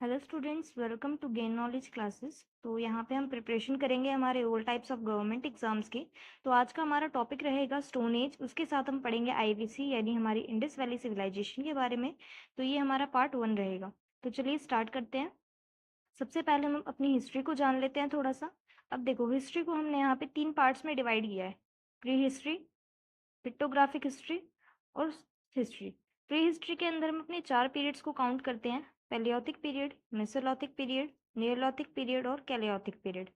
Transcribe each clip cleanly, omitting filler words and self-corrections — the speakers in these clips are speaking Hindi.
Hello students, welcome to gain knowledge classes. तो यहाँ पे हम प्रिपरेशन करेंगे हमारे all types of government exams के। तो आज का हमारा टॉपिक रहेगा स्टोन एज। उसके साथ हम पढ़ेंगे आईवीसी यानी हमारी इंडस वैली सिविलाइजेशन के बारे में। तो ये हमारा पार्ट 1 रहेगा। तो चलिए स्टार्ट करते हैं। सबसे पहले हम अपनी हिस्ट्री को जान लेते हैं थोड़ा सा। अब देखो, हिस्ट्री को हमने यहाँ पे 3 पार्ट्स में डिवाइड किया है: प्री हिस्ट्री, पिक्टोग्राफिक हिस्ट्री और हिस्ट्री। प्री हिस्ट्री के अंदर हम अपने 4 पीरियड्स को काउंट करते हैं: paleolithic period, mesolithic period, neolithic period और कैलियोथिक पीरियड।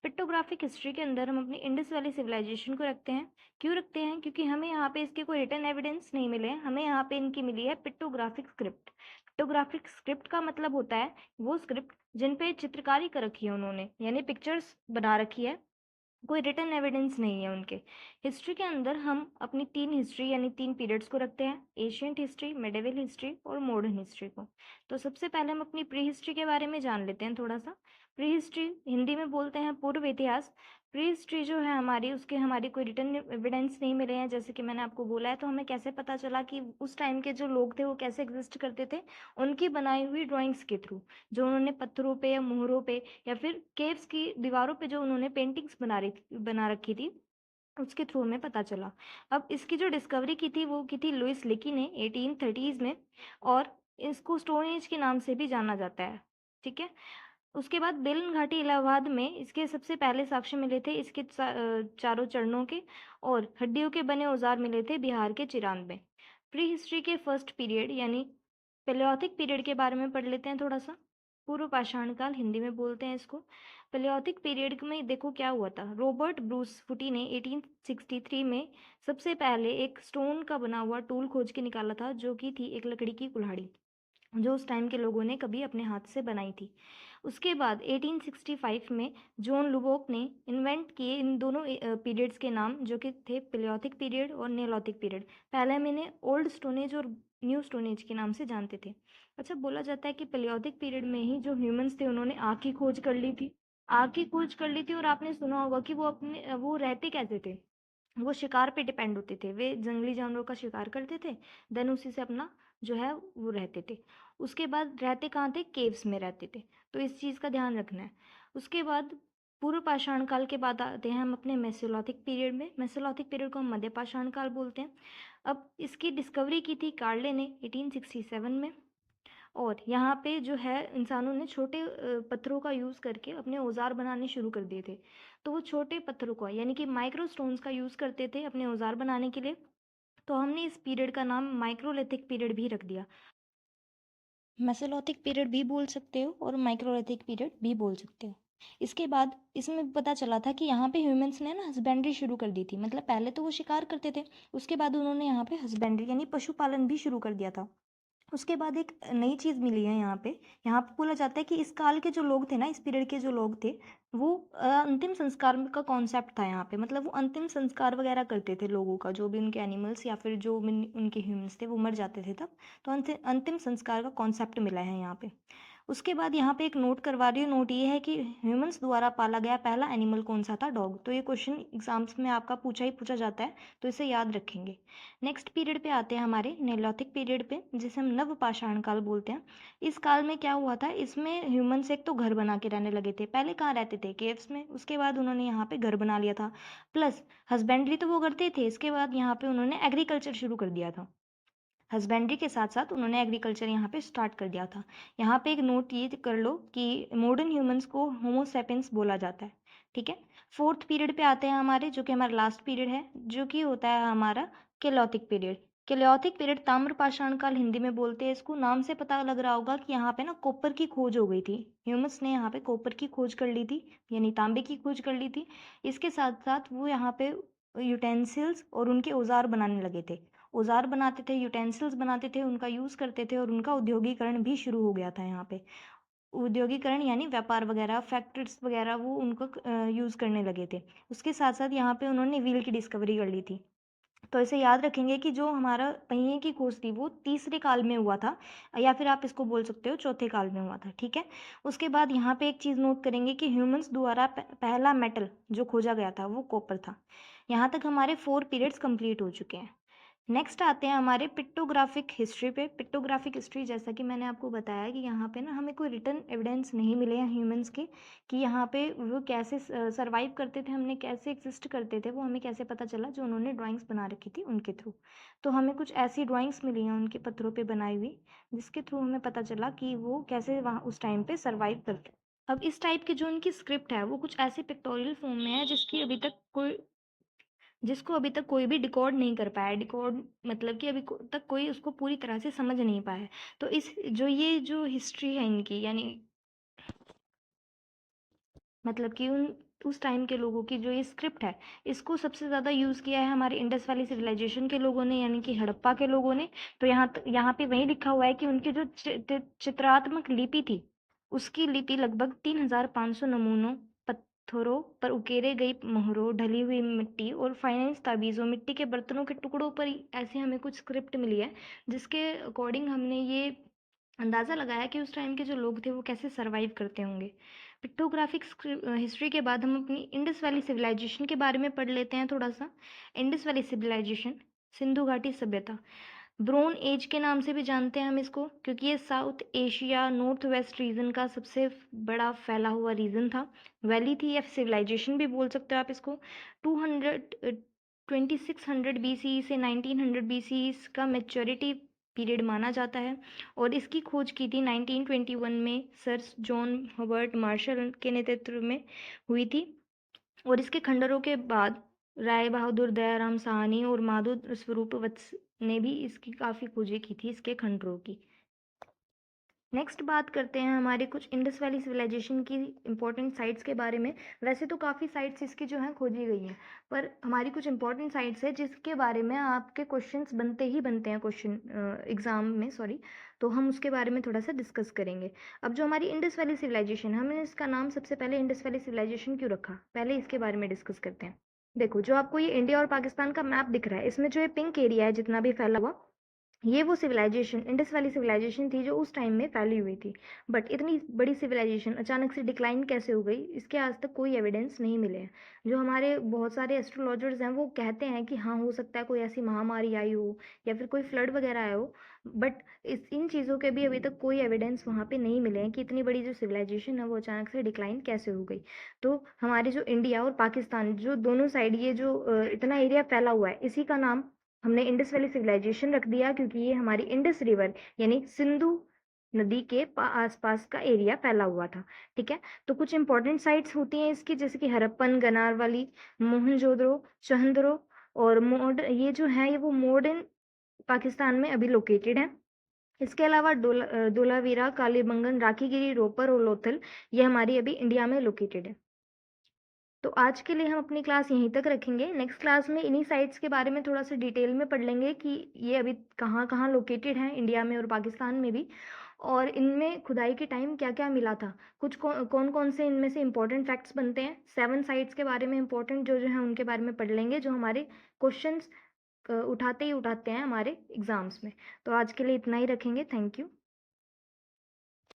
पिक्टोग्राफिक हिस्ट्री के अंदर हम अपनी इंडस वैली सिविलाइजेशन को रखते हैं। क्यों रखते हैं? क्योंकि हमें यहाँ पे इसके कोई रिटन एविडेंस नहीं मिले हैं, हमें यहाँ पे इनकी मिली है पिक्टोग्राफिक स्क्रिप्ट। पिक्टोग्राफिक स्क्रिप्ट का मतलब होता है वो स्क्रिप्ट जिन पे चित्रकारी कर रखी है उन्होंने, यानी पिक्चर्स बना रखी है, कोई रिटन एविडेंस नहीं है उनके। हिस्ट्री के अंदर हम अपनी 3 हिस्ट्री यानी 3 पीरियड्स को रखते हैं: एशियंट हिस्ट्री, मिडिवल हिस्ट्री और मॉडर्न हिस्ट्री को। तो सबसे पहले हम अपनी प्री हिस्ट्री के बारे में जान लेते हैं थोड़ा सा। प्री हिस्ट्री हिंदी में बोलते हैं पूर्व इतिहास। प्री हिस्ट्री जो है हमारी, उसके हमारी कोई रिटन एविडेंस नहीं मिले हैं, जैसे कि मैंने आपको बोला है। तो हमें कैसे पता चला कि उस टाइम के जो लोग थे वो कैसे एग्जिस्ट करते थे? उनकी बनाई हुई ड्राइंग्स के थ्रू, जो उन्होंने पत्थरों पे या मोहरों पे या फिर केव्स की दीवारों पे जो उन्होंने पेंटिंग्स बना रखी थी, उसके थ्रू हमें पता चला। अब इसकी जो डिस्कवरी की थी वो की थी लुइस लेकी ने 1830s में, और इसको स्टोन एज के नाम से भी जाना जाता है। ठीक है। उसके बाद बेलन घाटी इलाहाबाद में इसके सबसे पहले साक्ष्य मिले थे इसके चारों चरणों के, और हड्डियों के बने औजार मिले थे बिहार के चिरांद में। प्री हिस्ट्री के फर्स्ट पीरियड यानी पेलियोथिक पीरियड के बारे में पढ़ लेते हैं थोड़ा सा। पूर्व पाषाण काल हिंदी में बोलते हैं इसको। पेलियोथिक पीरियड में देखो क्या हुआ था। रॉबर्ट ब्रूस फुटी ने 1863 में सबसे पहले एक स्टोन का बना हुआ टूल खोज के निकाला था, जो कि थी एक लकड़ी की कुल्हाड़ी, जो उस टाइम के लोगों ने कभी अपने हाथ से बनाई थी। उसके बाद 1865 में जॉन लुबोक ने इन्वेंट किए इन दोनों पीरियड्स के नाम, जो कि थे पेलियोथिक पीरियड और नियोलिथिक पीरियड। पहले हम इन्हें ओल्ड स्टोन एज और न्यू स्टोन एज के नाम से जानते थे। अच्छा, बोला जाता है कि पेलियोथिक पीरियड में ही जो ह्यूमंस थे उन्होंने आग की खोज कर ली थी। आग की खोज कर ली थी, और आपने सुना होगा कि वो रहते कैसे थे। वो शिकार पे डिपेंड होते थे, वे जंगली जानवरों का शिकार करते थे, देन उसी से अपना जो है वो रहते थे। उसके बाद रहते कहाँ थे? केव्स में रहते थे। तो इस चीज़ का ध्यान रखना है। उसके बाद पूर्व पाषाण काल के बाद आते हैं हम अपने मेसोलिथिक पीरियड में। मेसोलिथिक पीरियड को हम मध्य पाषाण काल बोलते हैं। अब इसकी डिस्कवरी की थी कार्ले ने 1867 में, और यहाँ पे जो है इंसानों ने छोटे पत्थरों का यूज़ करके अपने औजार बनाने शुरू कर दिए थे। तो वो छोटे पत्थरों का यानी कि माइक्रो स्टोन्स का यूज़ करते थे अपने औजार बनाने के लिए। तो हमने इस पीरियड का नाम माइक्रोलिथिक पीरियड भी रख दिया। मेसोलिथिक पीरियड भी बोल सकते हो और माइक्रोलिथिक पीरियड भी बोल सकते हो। इसके बाद इसमें पता चला था कि यहाँ पे ह्यूमंस ने ना हस्बेंड्री शुरू कर दी थी। मतलब पहले तो वो शिकार करते थे, उसके बाद उन्होंने यहाँ पे हस्बेंड्री यानी पशुपालन भी शुरू कर दिया था। उसके बाद एक नई चीज़ मिली है यहाँ पे। यहाँ पे बोला जाता है कि इस काल के जो लोग थे ना, इस पीरियड के जो लोग थे, वो अंतिम संस्कार का कॉन्सेप्ट था यहाँ पे। मतलब वो अंतिम संस्कार वगैरह करते थे लोगों का, जो भी उनके एनिमल्स या फिर जो भी उनके ह्यूमंस थे वो मर जाते थे तब। तो अंतिम संस्कार का कॉन्सेप्ट मिला है यहाँ पे। उसके बाद यहाँ पे एक नोट करवा रही हूँ। नोट ये है कि ह्यूमंस द्वारा पाला गया पहला एनिमल कौन सा था? डॉग। तो ये क्वेश्चन एग्जाम्स में आपका पूछा ही पूछा जाता है, तो इसे याद रखेंगे। नेक्स्ट पीरियड पे आते हैं हमारे नेलोथिक पीरियड पे, जिसे हम नव पाषाण काल बोलते हैं। इस काल में क्या हुआ था? इसमें ह्यूमंस एक तो घर बना के रहने लगे थे। पहले कहाँ रहते थे? केव्स में। उसके बाद उन्होंने यहाँ पे घर बना लिया था। प्लस हस्बेंड्री तो वो करते थे, इसके बाद यहाँ पे उन्होंने एग्रीकल्चर शुरू कर दिया था। हस्बेंड्री के साथ साथ उन्होंने एग्रीकल्चर यहाँ पे स्टार्ट कर दिया था। यहाँ पे एक नोट ये कर लो कि मॉडर्न ह्यूमंस को होमो सेपियंस बोला जाता है। ठीक है। फोर्थ पीरियड पे आते हैं हमारे, जो कि हमारा लास्ट पीरियड है, जो कि होता है हमारा केलोथिक पीरियड। केलोथिक पीरियड ताम्र पाषाण काल हिंदी में बोलते हैं इसको। नाम से पता लग रहा होगा कि यहाँ पे ना कॉपर की खोज हो गई थी। ह्यूमंस ने यहाँ पे कॉपर की खोज कर ली थी, यानी तांबे की खोज कर ली थी। इसके साथ साथ वो यहाँ पे यूटेंसिल्स और उनके औजार बनाने लगे थे। औजार बनाते थे, यूटेंसिल्स बनाते थे, उनका यूज़ करते थे, और उनका औद्योगिकरण भी शुरू हो गया था यहाँ पे। औद्योगिकरण यानी व्यापार वगैरह, फैक्ट्रीज वगैरह, वो उनको यूज़ करने लगे थे। उसके साथ साथ यहाँ पे उन्होंने व्हील की डिस्कवरी कर ली थी। तो इसे याद रखेंगे कि जो हमारा पहिए की खोज थी वो तीसरे काल में हुआ था, या फिर आप इसको बोल सकते हो चौथे काल में हुआ था। ठीक है। उसके बाद यहाँ पे एक चीज़ नोट करेंगे कि ह्यूमंस द्वारा पहला मेटल जो खोजा गया था वो कॉपर था। यहाँ तक हमारे 4 पीरियड्स कंप्लीट हो चुके हैं। नेक्स्ट आते हैं हमारे पिक्टोग्राफिक हिस्ट्री पे। पिक्टोग्राफिक हिस्ट्री, जैसा कि मैंने आपको बताया कि यहाँ पे ना हमें कोई रिटन एविडेंस नहीं मिले हैं ह्यूमंस के कि यहाँ पे वो कैसे सर्वाइव करते थे, हमने कैसे एग्जिस्ट करते थे, वो हमें कैसे पता चला, जो उन्होंने ड्राइंग्स बना रखी थी उनके थ्रू। तो हमें कुछ ऐसी ड्राइंग्स मिली हैं उनके पत्थरों पर बनाई हुई, जिसके थ्रू हमें पता चला कि वो कैसे वहाँ उस टाइम पर सर्वाइव करते। अब इस टाइप की जो उनकी स्क्रिप्ट है वो कुछ ऐसे पिक्टोरियल फॉर्म में है जिसको अभी तक कोई भी डिकोड नहीं कर पाया। डिकोड मतलब कि अभी तक कोई उसको पूरी तरह से समझ नहीं पाया है। तो इस जो ये जो हिस्ट्री है इनकी, यानी मतलब कि उन उस टाइम के लोगों की जो ये स्क्रिप्ट है, इसको सबसे ज़्यादा यूज़ किया है हमारे इंडस वैली सिविलाइजेशन के लोगों ने, यानी कि हड़प्पा के लोगों ने। तो यहाँ पे वही लिखा हुआ है कि उनकी जो चित्रात्मक लिपि थी, उसकी लिपि लगभग 3500 नमूनों, पत्थरों पर उकेरे गई मोहरों, ढली हुई मिट्टी और फाइनेंस ताबीज़ों, मिट्टी के बर्तनों के टुकड़ों पर ऐसे हमें कुछ स्क्रिप्ट मिली है, जिसके अकॉर्डिंग हमने ये अंदाज़ा लगाया कि उस टाइम के जो लोग थे वो कैसे सर्वाइव करते होंगे। पिक्टोग्राफिक हिस्ट्री के बाद हम अपनी इंडस वैली सिविलाइजेशन के बारे में पढ़ लेते हैं थोड़ा सा। इंडस वैली सिविलाइजेशन, सिंधु घाटी सभ्यता, ब्रोन एज के नाम से भी जानते हैं हम इसको, क्योंकि ये south Asia north west region का सबसे बड़ा फैला हुआ रीजन था, वैली थी, या सिविलाइजेशन भी बोल सकते हो आप इसको। 2600 BCE से 1900 BCE का मैच्योरिटी पीरियड माना जाता है, और इसकी खोज की थी 1921 में सर जॉन हॉवर्ड मार्शल के नेतृत्व में हुई थी। और इसके खंडरों के बाद राय बहादुर, दयाराम साहनी और माधो स्वरूप वत्स ने भी इसकी काफ़ी खोजें की थी, इसके खंडरों की। नेक्स्ट बात करते हैं हमारे कुछ इंडस वैली सिविलाइजेशन की इंपॉर्टेंट साइट्स के बारे में। वैसे तो काफ़ी साइट्स इसकी जो हैं खोजी गई हैं, पर हमारी कुछ इंपॉर्टेंट साइट्स है जिसके बारे में आपके क्वेश्चंस बनते ही बनते हैं क्वेश्चन एग्जाम में, सॉरी। तो हम उसके बारे में थोड़ा सा डिस्कस करेंगे। अब जो हमारी इंडस वैली सिविलाइजेशन, हमने इसका नाम सबसे पहले इंडस वैली सिविलाइजेशन क्यों रखा, पहले इसके बारे में डिस्कस करते हैं। देखो, जो आपको ये इंडिया और पाकिस्तान का मैप दिख रहा है, इसमें जो ये पिंक एरिया है जितना भी फैला हुआ, ये वो सिविलाइजेशन, इंडस वैली सिविलाइजेशन थी जो उस टाइम में फैली हुई थी। बट इतनी बड़ी सिविलाइजेशन अचानक से डिक्लाइन कैसे हो गई, इसके आज तक कोई एविडेंस नहीं मिले हैं। जो हमारे बहुत सारे एस्ट्रोलॉजर्स हैं वो कहते हैं कि हाँ, हो सकता है कोई ऐसी महामारी आई हो या फिर कोई फ्लड वगैरह आया हो, बट इन चीज़ों के भी अभी तक कोई एविडेंस वहाँ पे नहीं मिले हैं कि इतनी बड़ी जो सिविलाइजेशन है वो अचानक से डिक्लाइन कैसे हो गई। तो हमारे जो इंडिया और पाकिस्तान, जो दोनों साइड ये जो इतना एरिया फैला हुआ है, इसी का नाम हमने इंडस वैली सिविलाइजेशन रख दिया, क्योंकि ये हमारी इंडस रिवर यानी सिंधु नदी के आसपास का एरिया फैला हुआ था। ठीक है, तो कुछ इंपॉर्टेंट साइट्स होती हैं इसकी, जैसे कि हरप्पन, गनारवाली, मोहनजोदड़ो, चंद्रो, और ये जो है ये वो मॉडर्न पाकिस्तान में अभी लोकेटेड है। इसके अलावा धोलावीरा, कालीबंगन, राखीगिरी, रोपर और लोथल, ये हमारी अभी इंडिया में लोकेटेड है। तो आज के लिए हम अपनी क्लास यहीं तक रखेंगे। नेक्स्ट क्लास में इन्हीं साइट्स के बारे में थोड़ा सा डिटेल में पढ़ लेंगे कि ये अभी कहाँ कहाँ लोकेटेड हैं, इंडिया में और पाकिस्तान में भी, और इनमें खुदाई के टाइम क्या क्या मिला था, कुछ कौन कौन से इनमें से इंपॉर्टेंट फैक्ट्स बनते हैं। 7 साइट्स के बारे में इंपॉर्टेंट जो जो है उनके बारे में पढ़ लेंगे, जो हमारे क्वेश्चंस उठाते ही उठाते हैं हमारे एग्जाम्स में। तो आज के लिए इतना ही रखेंगे। Thank you.